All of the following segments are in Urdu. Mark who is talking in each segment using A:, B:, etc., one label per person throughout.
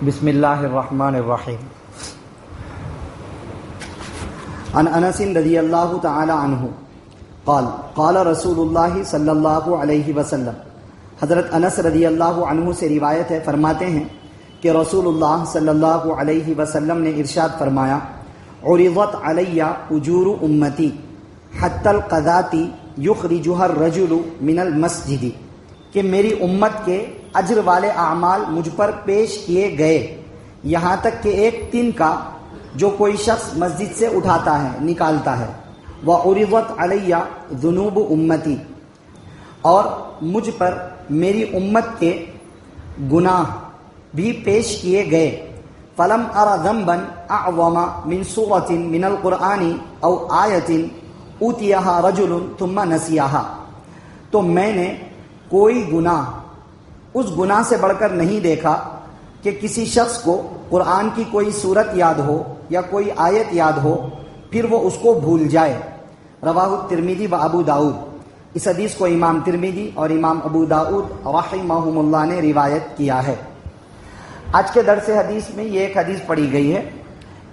A: بسم اللہ الرحمن الرحیم۔ عن انس رضی اللہ تعالی عنہ قال قال رسول اللہ صلی اللہ علیہ وسلم، حضرت انس رضی اللہ عنہ سے روایت ہے، فرماتے ہیں کہ رسول اللہ صلی اللہ علیہ وسلم نے ارشاد فرمایا، عرضت علی اجور امتی حتی القذات یخرجها الرجل من المسجد، کہ میری امت کے اجر والے اعمال مجھ پر پیش کیے گئے، یہاں تک کہ ایک تن کا جو کوئی شخص مسجد سے اٹھاتا ہے، نکالتا ہے۔ وعرضت علی ذنوب امتی، اور مجھ پر میری امت کے گناہ بھی پیش کیے گئے۔ فلم ار ذنبا اعظم من سورۃ من القرآن او آیۃ اوتیہا رجل ثم نسیہا، تو میں نے کوئی گناہ اس گناہ سے بڑھ کر نہیں دیکھا کہ کسی شخص کو قرآن کی کوئی سورت یاد ہو یا کوئی آیت یاد ہو، پھر وہ اس کو بھول جائے۔ رواہ الترمذی و ابو داؤد، اس حدیث کو امام ترمذی اور امام ابو داؤد رحمہم اللہ نے روایت کیا ہے۔ آج کے درس حدیث میں یہ ایک حدیث پڑھی گئی ہے،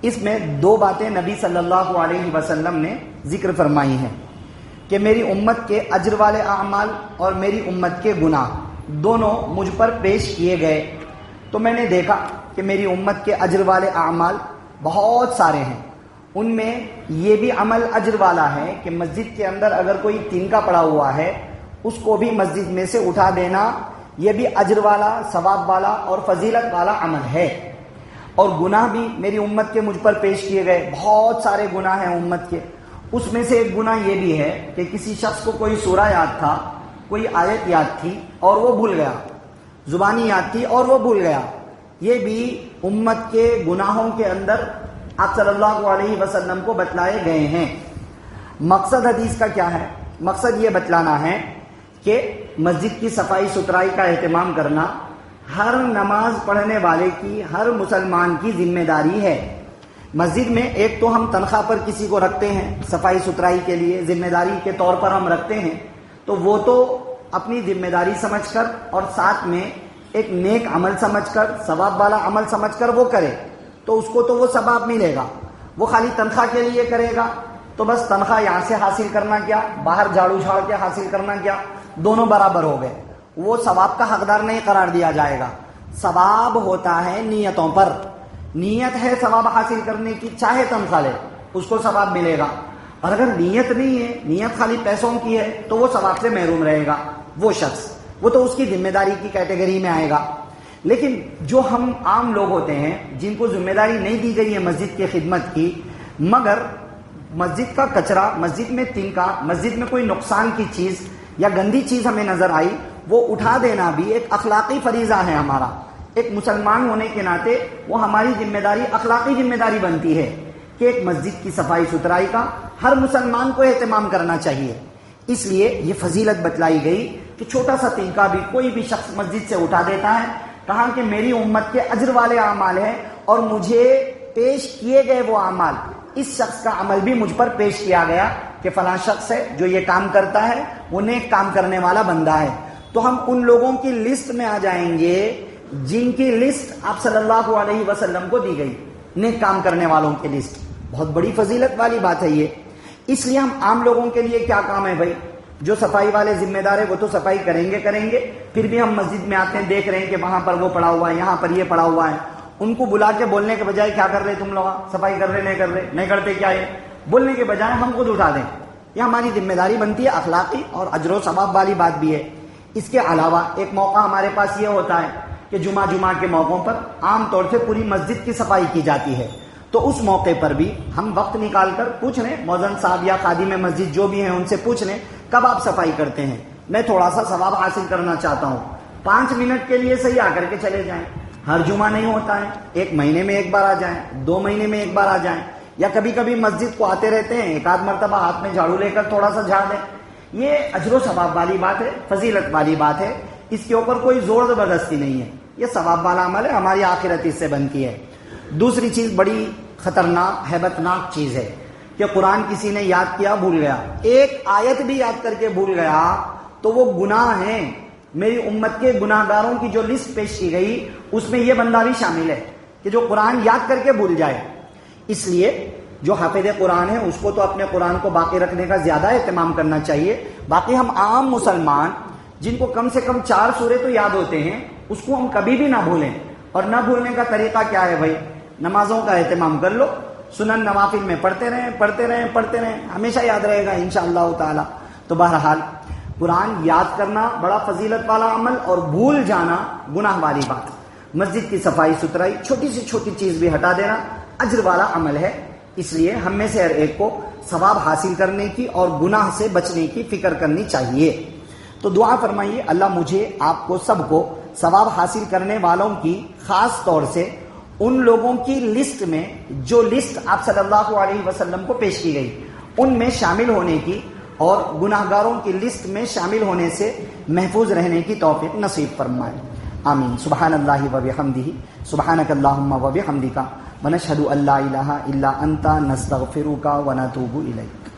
A: اس میں دو باتیں نبی صلی اللہ علیہ وسلم نے ذکر فرمائی ہیں کہ میری امت کے اجر والے اعمال اور میری امت کے گناہ دونوں مجھ پر پیش کیے گئے۔ تو میں نے دیکھا کہ میری امت کے اجر والے اعمال بہت سارے ہیں، ان میں یہ بھی عمل اجر والا ہے کہ مسجد کے اندر اگر کوئی تنکا پڑا ہوا ہے اس کو بھی مسجد میں سے اٹھا دینا، یہ بھی اجر والا، ثواب والا اور فضیلت والا عمل ہے۔ اور گناہ بھی میری امت کے مجھ پر پیش کیے گئے، بہت سارے گناہ ہیں امت کے۔ اس میں سے ایک گناہ یہ بھی ہے کہ کسی شخص کو کوئی سورہ یاد تھا، کوئی آیت یاد تھی اور وہ بھول گیا، زبانی یاد تھی اور وہ بھول گیا، یہ بھی امت کے گناہوں کے اندر آپ صلی اللہ علیہ وسلم کو بتلائے گئے ہیں۔ مقصد حدیث کا کیا ہے؟ مقصد یہ بتلانا ہے کہ مسجد کی صفائی ستھرائی کا اہتمام کرنا ہر نماز پڑھنے والے کی، ہر مسلمان کی ذمہ داری ہے۔ مسجد میں ایک تو ہم تنخواہ پر کسی کو رکھتے ہیں صفائی ستھرائی کے لیے، ذمہ داری کے طور پر ہم رکھتے ہیں، تو وہ تو اپنی ذمہ داری سمجھ کر اور ساتھ میں ایک نیک عمل سمجھ کر، ثواب والا عمل سمجھ کر وہ کرے تو اس کو تو وہ ثواب ملے گا۔ وہ خالی تنخواہ کے لیے کرے گا تو بس تنخواہ یہاں سے حاصل کرنا کیا، باہر جھاڑو جھاڑ کے حاصل کرنا کیا، دونوں برابر ہو گئے، وہ ثواب کا حقدار نہیں قرار دیا جائے گا۔ ثواب ہوتا ہے نیتوں پر، نیت ہے ثواب حاصل کرنے کی، چاہے تنخواہ لے اس کو ثواب ملے گا، اور اگر نیت نہیں ہے، نیت خالی پیسوں کی ہے، تو وہ ثواب سے محروم رہے گا وہ شخص، وہ تو اس کی ذمہ داری کی کیٹیگری میں آئے گا۔ لیکن جو ہم عام لوگ ہوتے ہیں جن کو ذمہ داری نہیں دی گئی ہے مسجد کی خدمت کی، مگر مسجد کا کچرا، مسجد میں تنکا، مسجد میں کوئی نقصان کی چیز یا گندی چیز ہمیں نظر آئی، وہ اٹھا دینا بھی ایک اخلاقی فریضہ ہے ہمارا۔ ایک مسلمان ہونے کے ناطے وہ ہماری ذمہ داری، اخلاقی ذمہ داری بنتی ہے کہ ایک مسجد کی صفائی ستھرائی کا ہر مسلمان کو اہتمام کرنا چاہیے۔ اس لیے یہ فضیلت بتلائی گئی کہ چھوٹا سا تنکا بھی کوئی بھی شخص مسجد سے اٹھا دیتا ہے، کہا کہ میری امت کے اجر والے اعمال ہیں اور مجھے پیش کیے گئے وہ اعمال، اس شخص کا عمل بھی مجھ پر پیش کیا گیا کہ فلاں شخص ہے جو یہ کام کرتا ہے، وہ نیک کام کرنے والا بندہ ہے، تو ہم ان لوگوں کی لسٹ میں آ جائیں گے جن کی لسٹ آپ صلی اللہ علیہ وسلم کو دی گئی، نیک کام کرنے والوں کی لسٹ۔ بہت بڑی فضیلت والی بات ہے یہ۔ اس لیے ہم عام لوگوں کے لیے کیا کام ہے بھائی، جو صفائی والے ذمہ دار ہے وہ تو صفائی کریں گے، پھر بھی ہم مسجد میں آتے ہیں، دیکھ رہے ہیں کہ وہاں پر وہ پڑا ہوا ہے، یہاں پر یہ پڑا ہوا ہے، ان کو بلا کے بولنے کے بجائے کیا کر رہے تم لوگ، صفائی کر رہے نہیں کرتے کیا ہے، بولنے کے بجائے ہم خود اٹھا دیں، یہ ہماری ذمہ داری بنتی ہے، اخلاقی اور اجر و ثواب والی بات بھی ہے۔ اس کے علاوہ ایک موقع ہمارے پاس یہ ہوتا ہے کہ جمعہ کے موقعوں پر عام طور سے پوری مسجد کی صفائی کی جاتی ہے، تو اس موقع پر بھی ہم وقت نکال کر پوچھ لیں، مؤذن صاحب یا خادم مسجد جو بھی ہیں ان سے پوچھ لیں کب آپ صفائی کرتے ہیں، میں تھوڑا سا ثواب حاصل کرنا چاہتا ہوں، 5 منٹ کے لیے صحیح آ کر کے چلے جائیں، ہر جمعہ نہیں ہوتا ہے، 1 مہینے میں ایک بار آ جائیں، 2 مہینے میں ایک بار آ جائیں، یا کبھی کبھی مسجد کو آتے رہتے ہیں، ایک آدھ مرتبہ ہاتھ میں جھاڑو لے کر تھوڑا سا جھاڑ دیں، یہ اجر و ثواب والی بات ہے، فضیلت والی بات ہے، اس کے اوپر کوئی زور زبردستی نہیں ہے، یہ ثواب والا عمل ہے، ہماری آخرت اس سے بنتی ہے۔ دوسری چیز بڑی خطرناک، ہیبتناک چیز ہے کہ قرآن کسی نے یاد کیا، بھول گیا، ایک آیت بھی یاد کر کے بھول گیا تو وہ گناہ ہیں۔ میری امت کے گناہ گاروں کی جو لسٹ پیش کی گئی اس میں یہ بندہ بھی شامل ہے کہ جو قرآن یاد کر کے بھول جائے. اس لیے جو حافظ قرآن ہے اس کو تو اپنے قرآن کو باقی رکھنے کا زیادہ اہتمام کرنا چاہیے. باقی ہم عام مسلمان جن کو کم سے کم 4 سورے تو یاد ہوتے ہیں اس کو ہم کبھی بھی نہ بھولیں. اور نہ بھولنے کا طریقہ کیا ہے بھائی؟ نمازوں کا اہتمام کر لو، سنن نوافل میں پڑھتے رہیں، ہمیشہ یاد رہے گا انشاءاللہ تعالی. تو بہرحال قرآن یاد کرنا بڑا فضیلت والا عمل اور بھول جانا گناہ والی بات. مسجد کی صفائی ستھرائی، چھوٹی سے چھوٹی چیز بھی ہٹا دینا اجر والا عمل ہے. اس لیے ہم میں سے ہر ایک کو ثواب حاصل کرنے کی اور گناہ سے بچنے کی فکر کرنی چاہیے. تو دعا فرمائیے اللہ مجھے، آپ کو، سب کو ثواب حاصل کرنے والوں کی، خاص طور سے ان لوگوں کی لسٹ میں جو لسٹ آپ صلی اللہ علیہ وسلم کو پیش کی گئی ان میں شامل ہونے کی اور گناہگاروں کی لسٹ میں شامل ہونے سے محفوظ رہنے کی توفیق نصیب فرمائے. آمین. سبحان اللہ و بحمدہ، سبحانک اللہم و بحمدک، ونشہد ان لا الہ الا انت، نستغفرک و نتوب الیک.